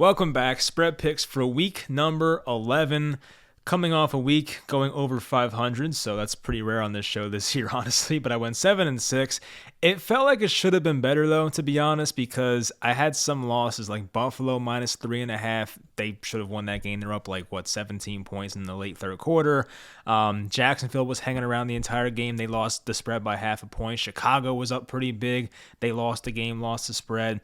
Welcome back. Spread picks for week number 11. Coming off a week going over 500, so that's pretty rare on this show this year, honestly. But I went 7-6. It felt like it should have been better, though, to be honest, because I had some losses like Buffalo minus 3.5. They should have won that game. They're up 17 points in the late third quarter. Jacksonville was hanging around the entire game. They lost the spread by half a point. Chicago was up pretty big. They lost the game, lost the spread.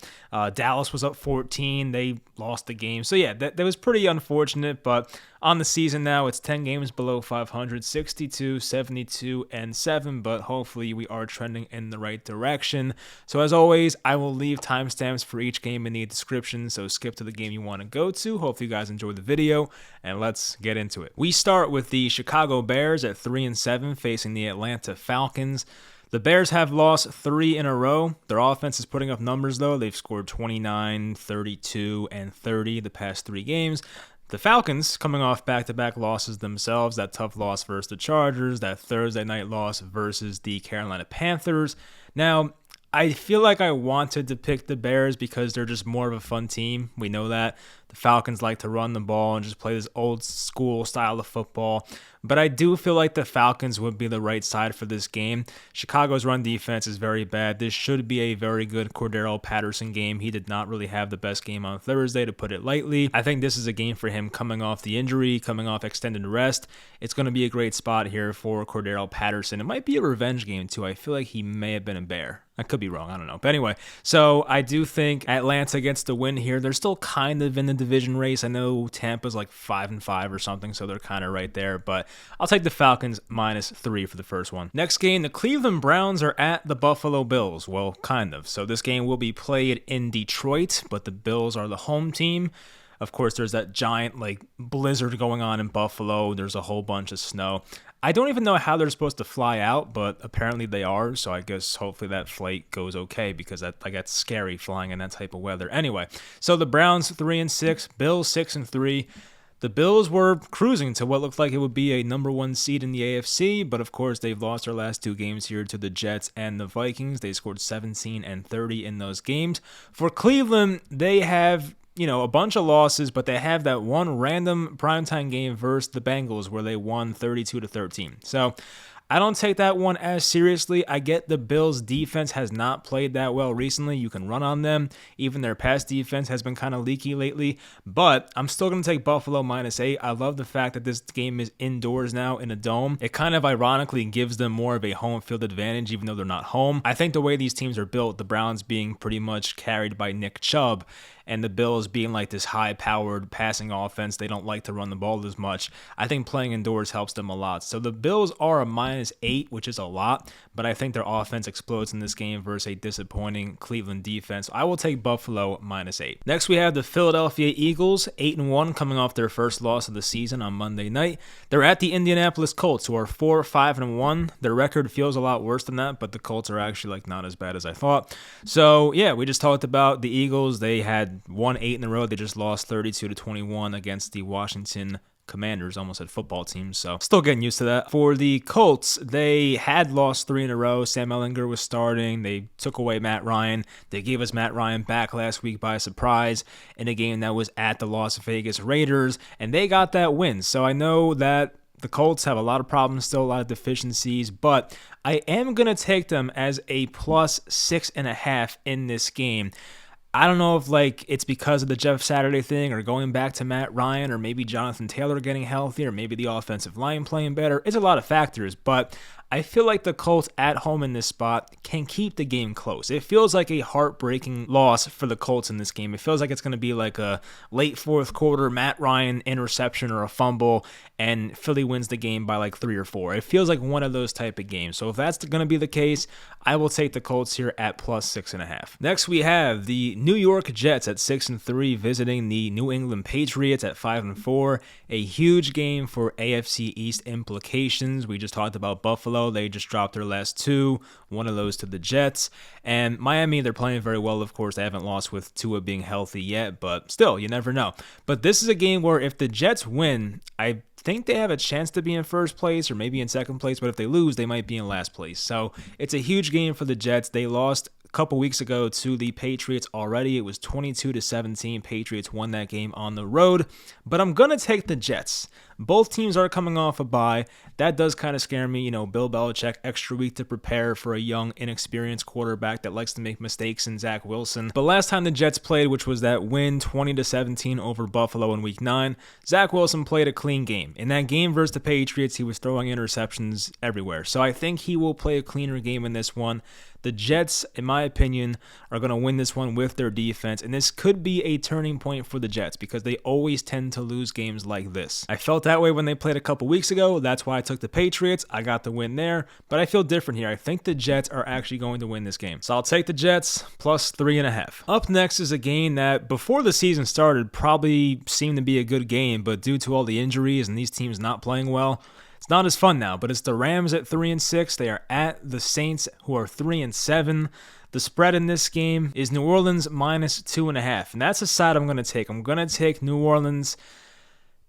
Dallas was up 14. They lost the game. So yeah, that was pretty unfortunate, but on the season now, it's 10 games below 500, 62, 72, and 7, but hopefully we are trending in the right direction. So as always, I will leave timestamps for each game in the description, so skip to the game you want to go to. Hopefully you guys enjoyed the video, and let's get into it. We start with the Chicago Bears at 3-7 facing the Atlanta Falcons. The Bears have lost 3 in a row. Their offense is putting up numbers, though. They've scored 29, 32, and 30 the past 3 games. The Falcons, coming off back-to-back losses themselves, that tough loss versus the Chargers, that Thursday night loss versus the Carolina Panthers. Now, I feel like I wanted to pick the Bears because they're just more of a fun team. We know that. The Falcons like to run the ball and just play this old school style of football. But I do feel like the Falcons would be the right side for this game. Chicago's run defense is very bad. This should be a very good Cordero Patterson game. He did not really have the best game on Thursday, to put it lightly. I think this is a game for him coming off the injury, coming off extended rest. It's going to be a great spot here for Cordero Patterson. It might be a revenge game, too. I feel like he may have been a Bear. I could be wrong. I don't know. But anyway, so I do think Atlanta gets the win here. They're still kind of in the division race. I know Tampa's 5-5 or something, so they're kind of right there. But I'll take the Falcons minus 3 for the first one. Next game, the Cleveland Browns are at the Buffalo Bills. Well, kind of. So this game will be played in Detroit, but the Bills are the home team. Of course, there's that giant blizzard going on in Buffalo. There's a whole bunch of snow. I don't even know how they're supposed to fly out, but apparently they are. So I guess hopefully that flight goes okay because that gets scary flying in that type of weather. Anyway, so the Browns 3-6, Bills 6-3. The Bills were cruising to what looked like it would be a number 1 seed in the AFC, but of course they've lost their last 2 games here to the Jets and the Vikings. They scored 17 and 30 in those games. For Cleveland, they have a bunch of losses, but they have that one random primetime game versus the Bengals where they won 32-13. So I don't take that one as seriously. I get the Bills' defense has not played that well recently. You can run on them. Even their pass defense has been kind of leaky lately. But I'm still going to take Buffalo minus 8. I love the fact that this game is indoors now in a dome. It kind of ironically gives them more of a home field advantage, even though they're not home. I think the way these teams are built, the Browns being pretty much carried by Nick Chubb, and the Bills being this high-powered passing offense, they don't like to run the ball as much. I think playing indoors helps them a lot. So the Bills are a minus 8, which is a lot, but I think their offense explodes in this game versus a disappointing Cleveland defense. I will take Buffalo minus 8. Next, we have the Philadelphia Eagles, 8-1, coming off their first loss of the season on Monday night. They're at the Indianapolis Colts, who are 4-5-1. Their record feels a lot worse than that, but the Colts are actually not as bad as I thought. So yeah, we just talked about the Eagles. They had won 8 in a row. They just lost 32-21 against the Washington Commanders, almost had football teams, so still getting used to that. For the Colts, they had lost 3 in a row. Sam Ehlinger was starting. They took away Matt Ryan. They gave us Matt Ryan back last week by surprise in a game that was at the Las Vegas Raiders, and they got that win. So I know that the Colts have a lot of problems still, a lot of deficiencies, but I am going to take them as a plus 6.5 in this game. I don't know if it's because of the Jeff Saturday thing or going back to Matt Ryan or maybe Jonathan Taylor getting healthy or maybe the offensive line playing better. It's a lot of factors, but I feel like the Colts at home in this spot can keep the game close. It feels like a heartbreaking loss for the Colts in this game. It feels like it's going to be like a late fourth quarter Matt Ryan interception or a fumble, and Philly wins the game by 3 or 4. It feels like one of those type of games. So if that's going to be the case, I will take the Colts here at plus 6.5. Next, we have the New York Jets at 6-3 visiting the New England Patriots at 5-4. A huge game for AFC East implications. We just talked about Buffalo. They just dropped their last 2, one of those to the Jets. And Miami, they're playing very well, of course. They haven't lost with Tua being healthy yet, but still, you never know. But this is a game where if the Jets win, I think they have a chance to be in first place or maybe in second place, but if they lose, they might be in last place. So it's a huge game for the Jets. They lost couple weeks ago to the Patriots already. It was 22-17. Patriots won that game on the road, but I'm going to take the Jets. Both teams are coming off a bye. That does kind of scare me. Bill Belichick, extra week to prepare for a young, inexperienced quarterback that likes to make mistakes in Zach Wilson. But last time the Jets played, which was that win 20-17 over Buffalo in week 9, Zach Wilson played a clean game. In that game versus the Patriots, he was throwing interceptions everywhere. So I think he will play a cleaner game in this one. The Jets, in my opinion, are going to win this one with their defense, and this could be a turning point for the Jets because they always tend to lose games like this. I felt that way when they played a couple weeks ago. That's why I took the Patriots. I got the win there, but I feel different here. I think the Jets are actually going to win this game. So I'll take the Jets plus 3.5. Up next is a game that before the season started probably seemed to be a good game, but due to all the injuries and these teams not playing well, it's not as fun now. But it's the Rams at 3-6. They are at the Saints, who are 3-7. The spread in this game is New Orleans minus 2.5, and that's a side I'm going to take. I'm going to take New Orleans.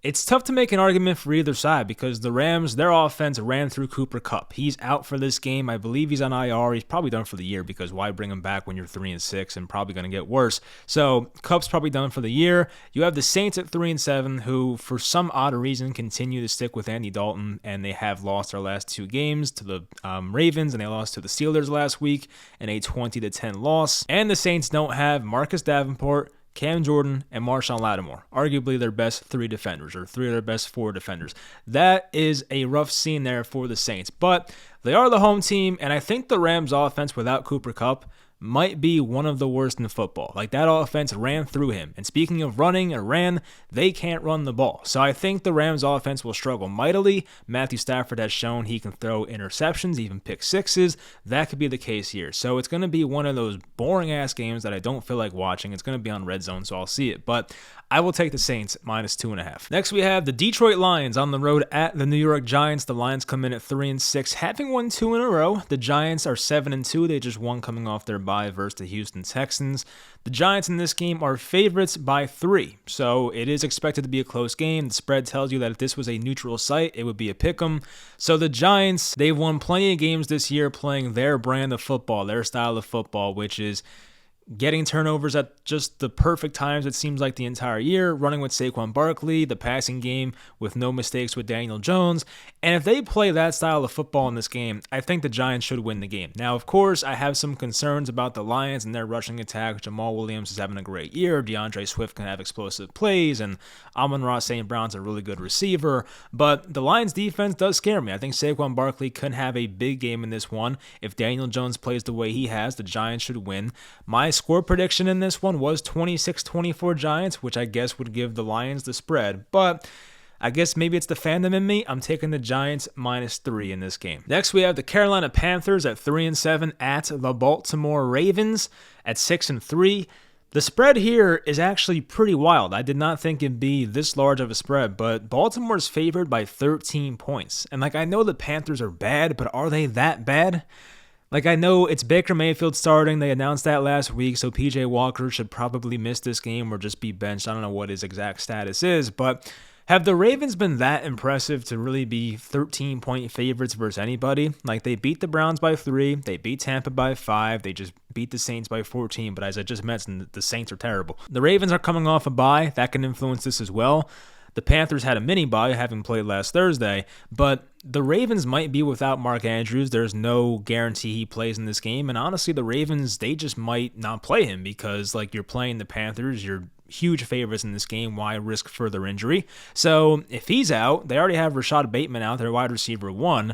It's tough to make an argument for either side because the Rams, their offense ran through Cooper Kupp. He's out for this game. I believe he's on IR. He's probably done for the year because why bring him back when you're 3-6 and probably going to get worse. So Kupp's probably done for the year. You have the Saints at 3-7 who, for some odd reason, continue to stick with Andy Dalton, and they have lost their last 2 games to the Ravens, and they lost to the Steelers last week in a 20-10 loss. And the Saints don't have Marcus Davenport, Cam Jordan, and Marshawn Lattimore, arguably their best 3 defenders, or 3 of their best 4 defenders. That is a rough scene there for the Saints, but they are the home team, and I think the Rams' offense without Cooper Kupp might be one of the worst in football. Like, that offense ran through him. And speaking of running or ran, they can't run the ball. So I think the Rams offense will struggle mightily. Matthew Stafford has shown he can throw interceptions, even pick sixes. That could be the case here. So it's going to be one of those boring-ass games that I don't feel like watching. It's going to be on Red Zone, so I'll see it. But I will take the Saints minus 2.5. Next, we have the Detroit Lions on the road at the New York Giants. The Lions come in at 3-6, having won 2 in a row. The Giants are 7-2. They just won coming off their bye versus the Houston Texans. The Giants in this game are favorites by 3, so it is expected to be a close game. The spread tells you that if this was a neutral site, it would be a pick'em. So the Giants, they've won plenty of games this year playing their brand of football, their style of football, which is getting turnovers at just the perfect times, it seems like, the entire year, running with Saquon Barkley, the passing game with no mistakes with Daniel Jones. And if they play that style of football in this game, I think the Giants should win the game. Now, of course, I have some concerns about the Lions and their rushing attack. Jamal Williams is having a great year. DeAndre Swift can have explosive plays, and Amon-Ra St. Brown's a really good receiver. But the Lions defense does scare me. I think Saquon Barkley could have a big game in this one. If Daniel Jones plays the way he has, the Giants should win. My score prediction in this one was 26-24 Giants, which I guess would give the Lions the spread, but I guess maybe it's the fandom in me. I'm taking the Giants minus 3 in this game. Next, we have the Carolina Panthers at 3-7 at the Baltimore Ravens at 6-3. The spread here is actually pretty wild. I did not think it'd be this large of a spread, but Baltimore's favored by 13 points. And I know the Panthers are bad, but are they that bad? I know it's Baker Mayfield starting. They announced that last week, so PJ Walker should probably miss this game or just be benched. I don't know what his exact status is, but have the Ravens been that impressive to really be 13-point favorites versus anybody? They beat the Browns by 3, they beat Tampa by 5, they just beat the Saints by 14, but as I just mentioned, the Saints are terrible. The Ravens are coming off a bye. That can influence this as well. The Panthers had a mini bye, having played last Thursday, but the Ravens might be without Mark Andrews. There's no guarantee he plays in this game, and honestly, the Ravens, they just might not play him because, you're playing the Panthers, you're huge favorites in this game. Why risk further injury? So if he's out, they already have Rashad Bateman out, their wide receiver 1.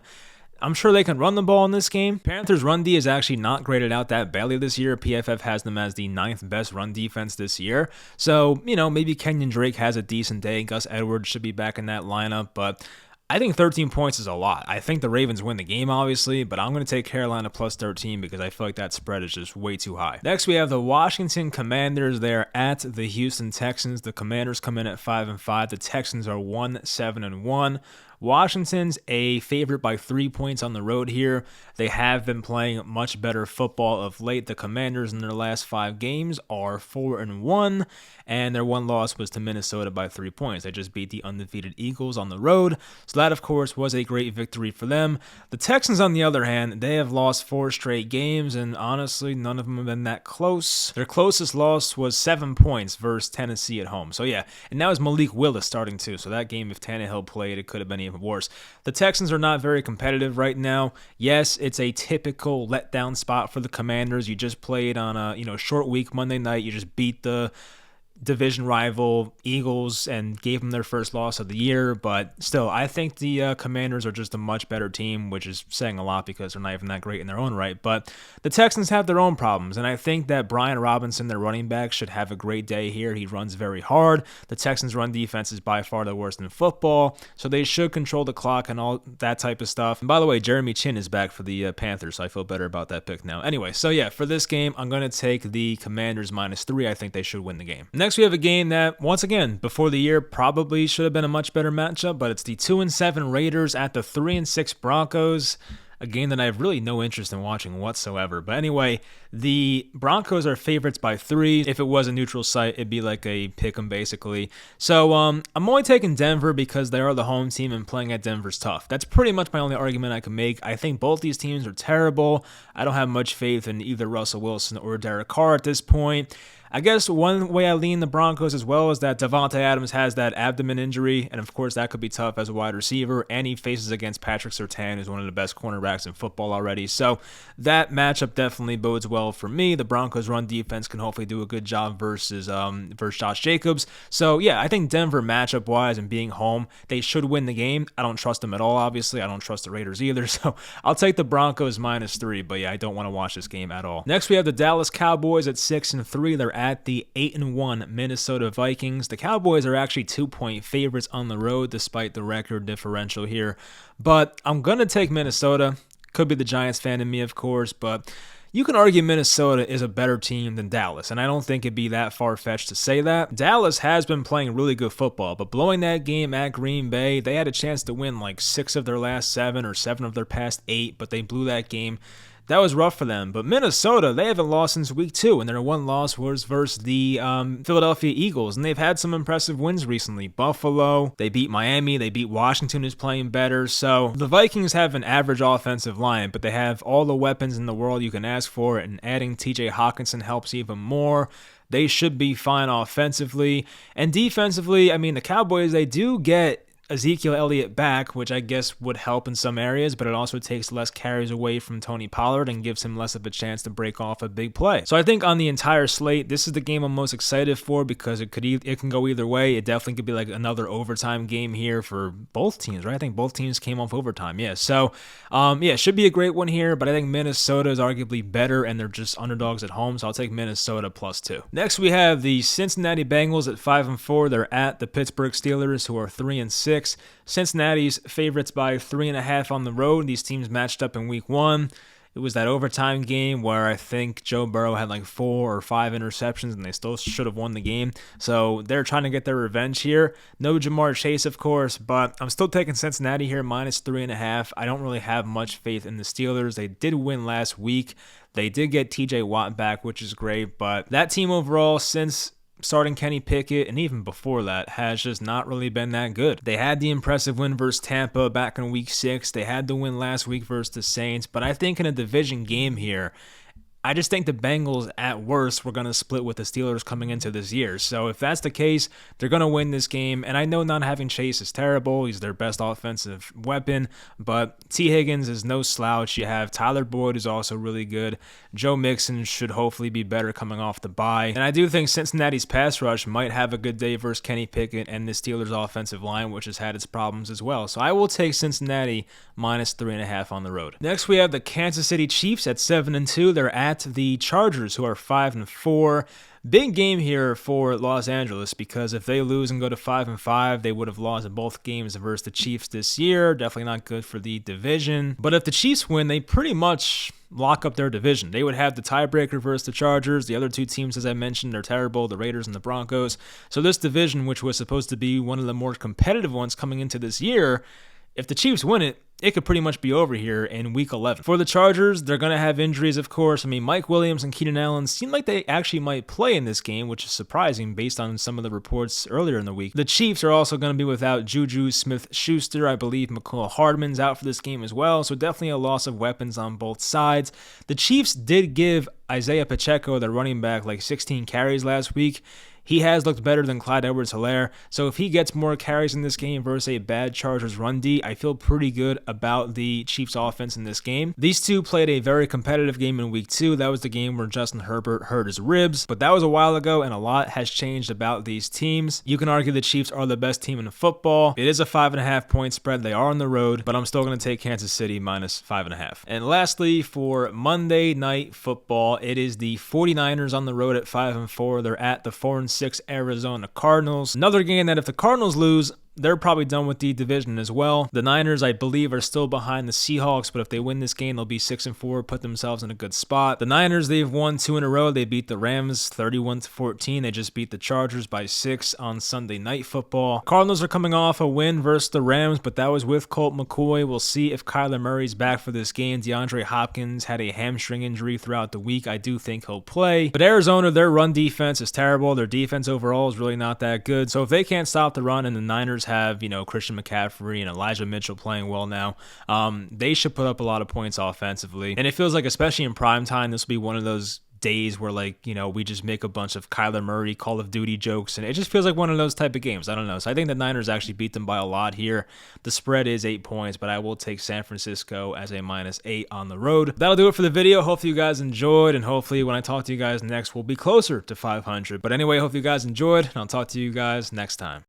I'm sure they can run the ball in this game. Panthers' run D is actually not graded out that badly this year. PFF has them as the 9th best run defense this year. So, maybe Kenyon Drake has a decent day. Gus Edwards should be back in that lineup, but I think 13 points is a lot. I think the Ravens win the game, obviously, but I'm going to take Carolina plus 13 because I feel like that spread is just way too high. Next, we have the Washington Commanders there at the Houston Texans. The Commanders come in at 5-5. The Texans are 1-7-1. Washington's a favorite by 3 points on the road here. They have been playing much better football of late. The Commanders in their last 5 games are 4-1, and their one loss was to Minnesota by 3 points. They just beat the undefeated Eagles on the road, so that, of course, was a great victory for them. The Texans, on the other hand, they have lost 4 straight games, and honestly, none of them have been that close. Their closest loss was 7 points versus Tennessee at home. So yeah, and now is Malik Willis starting too, so that game, if Tannehill played, it could have been even worse. The Texans are not very competitive right now. Yes, it's a typical letdown spot for the Commanders. You just played on a short week Monday night. You just beat the division rival Eagles and gave them their first loss of the year, but still, I think the Commanders are just a much better team, which is saying a lot because they're not even that great in their own right. But the Texans have their own problems, and I think that Brian Robinson, their running back, should have a great day here. He runs very hard. The Texans' run defense is by far the worst in football, so they should control the clock and all that type of stuff. And by the way, Jeremy Chin is back for the Panthers, so I feel better about that pick now. Anyway, so yeah, for this game, I'm going to take the Commanders -3. I think they should win the game. Next, we have a game that, once again, before the year probably should have been a much better matchup, but it's the 2-7 Raiders at the 3-6 Broncos, a game that I have really no interest in watching whatsoever. But anyway, the Broncos are favorites by 3. If it was a neutral site, it'd be like a pick 'em basically. So I'm only taking Denver because they are the home team and playing at Denver's tough. That's pretty much my only argument I can make. I think both these teams are terrible. I don't have much faith in either Russell Wilson or Derek Carr at this point. I guess one way I lean the Broncos as well is that Davante Adams has that abdomen injury, and of course that could be tough as a wide receiver, and he faces against Patrick Surtain, who's one of the best cornerbacks in football already. So that matchup definitely bodes well for me. The Broncos' run defense can hopefully do a good job versus Josh Jacobs. So yeah, I think Denver matchup-wise and being home, they should win the game. I don't trust them at all, obviously. I don't trust the Raiders either, so I'll take the Broncos -3, but yeah, I don't want to watch this game at all. Next, we have the Dallas Cowboys at 6-3. They're at the 8-1 Minnesota Vikings. The Cowboys are actually 2-point favorites on the road despite the record differential here, but I'm going to take Minnesota. Could be the Giants fan in me, of course, but you can argue Minnesota is a better team than Dallas, and I don't think it'd be that far-fetched to say that. Dallas has been playing really good football, but blowing that game at Green Bay, they had a chance to win like 6 of their last 7 or 7 of their past 8, but they blew that game. That was rough for them. But Minnesota, they haven't lost since week 2, and their one loss was versus the Philadelphia Eagles, and they've had some impressive wins recently. Buffalo, they beat Miami, they beat Washington, who's playing better. So the Vikings have an average offensive line, but they have all the weapons in the world you can ask for, and adding TJ Hawkinson helps even more. They should be fine offensively. And defensively, I mean, the Cowboys, they do get Ezekiel Elliott back, which I guess would help in some areas, but it also takes less carries away from Tony Pollard and gives him less of a chance to break off a big play. So I think on the entire slate, this is the game I'm most excited for because it can go either way. It definitely could be like another overtime game here for both teams, right? I think both teams came off overtime, yeah. So it should be a great one here, but I think Minnesota is arguably better and they're just underdogs at home, so I'll take Minnesota +2. Next, we have the Cincinnati Bengals at 5-4. They're at the Pittsburgh Steelers, who are 3-6. Cincinnati's favorites by 3.5 on the road. These teams matched up in week 1. It was that overtime game where I think Joe Burrow had like 4 or 5 interceptions and they still should have won the game. So they're trying to get their revenge here. No Jamar Chase, of course, but I'm still taking Cincinnati here -3.5. I don't really have much faith in the Steelers. They did win last week. They did get TJ Watt back, which is great, but that team overall, since starting Kenny Pickett, and even before that, has just not really been that good. They had the impressive win versus Tampa back in week 6. They had the win last week versus the Saints, but I think in a division game here, I just think the Bengals, at worst, were going to split with the Steelers coming into this year. So if that's the case, they're going to win this game. And I know not having Chase is terrible. He's their best offensive weapon. But T. Higgins is no slouch. You have Tyler Boyd, who's also really good. Joe Mixon should hopefully be better coming off the bye. And I do think Cincinnati's pass rush might have a good day versus Kenny Pickett and the Steelers' offensive line, which has had its problems as well. So I will take Cincinnati -3.5 on the road. Next, we have the Kansas City Chiefs at 7-2. They're at the Chargers, who are 5-4. Big game here for Los Angeles because if they lose and go to 5-5, they would have lost in both games versus the Chiefs this year. Definitely not good for the division. But if the Chiefs win, they pretty much lock up their division. They would have the tiebreaker versus the Chargers. The other two teams, as I mentioned, are terrible, the Raiders and the Broncos. So this division, which was supposed to be one of the more competitive ones coming into this year, if the Chiefs win it, it could pretty much be over here in week 11. For the Chargers, they're going to have injuries, of course. I mean, Mike Williams and Keenan Allen seem like they actually might play in this game, which is surprising based on some of the reports earlier in the week. The Chiefs are also going to be without Juju Smith-Schuster. I believe McCall Hardman's out for this game as well, so definitely a loss of weapons on both sides. The Chiefs did give Isaiah Pacheco, the running back, like 16 carries last week. He has looked better than Clyde Edwards-Helaire, so if he gets more carries in this game versus a bad Chargers run D, I feel pretty good about the Chiefs offense in this game. These two played a very competitive game in week 2. That was the game where Justin Herbert hurt his ribs, but that was a while ago, and a lot has changed about these teams. You can argue the Chiefs are the best team in football. It is a 5.5 point spread. They are on the road, but I'm still going to take Kansas City minus 5.5. And lastly, for Monday Night Football, it is the 49ers on the road at 5-4. They're at the 4-6 Arizona Cardinals. Another game that if the Cardinals lose, they're probably done with the division as well. The Niners, I believe, are still behind the Seahawks, but if they win this game, they'll be 6-4, put themselves in a good spot. The Niners, they've won 2 in a row. They beat the Rams 31-14. They just beat the Chargers by 6 on Sunday Night Football. Cardinals are coming off a win versus the Rams, but that was with Colt McCoy. We'll see if Kyler Murray's back for this game. DeAndre Hopkins had a hamstring injury throughout the week. I do think he'll play. But Arizona, their run defense is terrible. Their defense overall is really not that good. So if they can't stop the run and the Niners have, Christian McCaffrey and Elijah Mitchell playing well now, they should put up a lot of points offensively. And it feels like, especially in prime time, this will be one of those days where, we just make a bunch of Kyler Murray Call of Duty jokes, and it just feels like one of those type of games. I don't know. So I think the Niners actually beat them by a lot here. The spread is 8 points, but I will take San Francisco as a -8 on the road. That'll do it for the video. Hopefully you guys enjoyed, and hopefully when I talk to you guys next, we'll be closer to 500. But anyway, hope you guys enjoyed, and I'll talk to you guys next time.